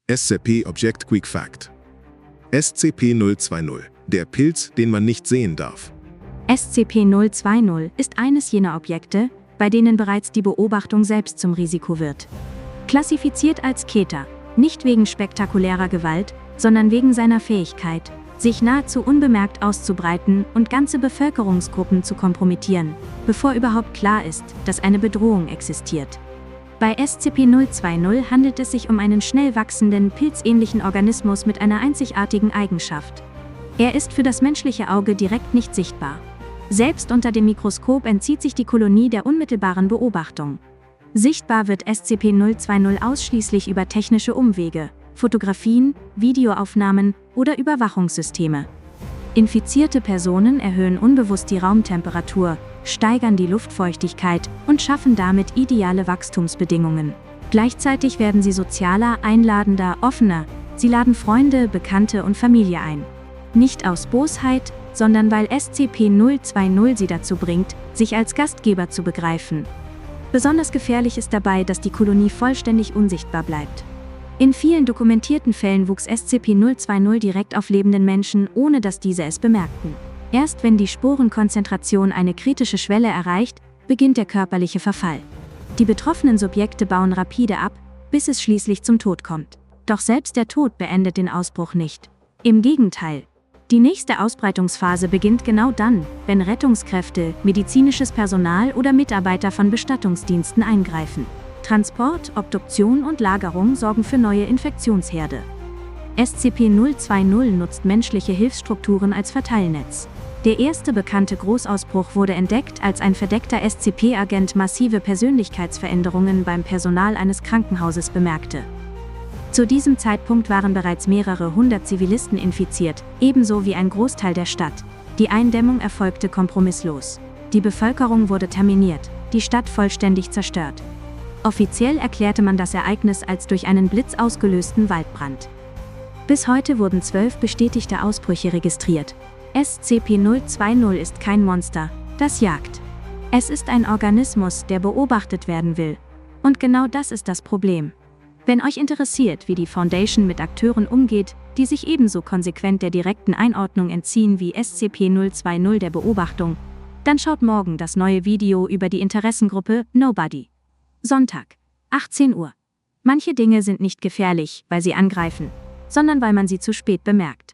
SCP Object Quick Fact: SCP-020, der Pilz, den man nicht sehen darf. SCP-020 ist eines jener Objekte, bei denen bereits die Beobachtung selbst zum Risiko wird. Klassifiziert als Keter, nicht wegen spektakulärer Gewalt, sondern wegen seiner Fähigkeit, sich nahezu unbemerkt auszubreiten und ganze Bevölkerungsgruppen zu kompromittieren, bevor überhaupt klar ist, dass eine Bedrohung existiert. Bei SCP-020 handelt es sich um einen schnell wachsenden, pilzähnlichen Organismus mit einer einzigartigen Eigenschaft. Er ist für das menschliche Auge direkt nicht sichtbar. Selbst unter dem Mikroskop entzieht sich die Kolonie der unmittelbaren Beobachtung. Sichtbar wird SCP-020 ausschließlich über technische Umwege, Fotografien, Videoaufnahmen oder Überwachungssysteme. Infizierte Personen erhöhen unbewusst die Raumtemperatur, steigern die Luftfeuchtigkeit und schaffen damit ideale Wachstumsbedingungen. Gleichzeitig werden sie sozialer, einladender, offener. Sie laden Freunde, Bekannte und Familie ein. Nicht aus Bosheit, sondern weil SCP-020 sie dazu bringt, sich als Gastgeber zu begreifen. Besonders gefährlich ist dabei, dass die Kolonie vollständig unsichtbar bleibt. In vielen dokumentierten Fällen wuchs SCP-020 direkt auf lebenden Menschen, ohne dass diese es bemerkten. Erst wenn die Sporenkonzentration eine kritische Schwelle erreicht, beginnt der körperliche Verfall. Die betroffenen Subjekte bauen rapide ab, bis es schließlich zum Tod kommt. Doch selbst der Tod beendet den Ausbruch nicht. Im Gegenteil. Die nächste Ausbreitungsphase beginnt genau dann, wenn Rettungskräfte, medizinisches Personal oder Mitarbeiter von Bestattungsdiensten eingreifen. Transport, Obduktion und Lagerung sorgen für neue Infektionsherde. SCP-020 nutzt menschliche Hilfsstrukturen als Verteilnetz. Der erste bekannte Großausbruch wurde entdeckt, als ein verdeckter SCP-Agent massive Persönlichkeitsveränderungen beim Personal eines Krankenhauses bemerkte. Zu diesem Zeitpunkt waren bereits mehrere hundert Zivilisten infiziert, ebenso wie ein Großteil der Stadt. Die Eindämmung erfolgte kompromisslos. Die Bevölkerung wurde terminiert, die Stadt vollständig zerstört. Offiziell erklärte man das Ereignis als durch einen Blitz ausgelösten Waldbrand. Bis heute wurden 12 bestätigte Ausbrüche registriert. SCP-020 ist kein Monster, das jagt. Es ist ein Organismus, der beobachtet werden will. Und genau das ist das Problem. Wenn euch interessiert, wie die Foundation mit Akteuren umgeht, die sich ebenso konsequent der direkten Einordnung entziehen wie SCP-020 der Beobachtung, dann schaut morgen das neue Video über die Interessengruppe Nobody. Sonntag, 18 Uhr. Manche Dinge sind nicht gefährlich, weil sie angreifen, sondern weil man sie zu spät bemerkt.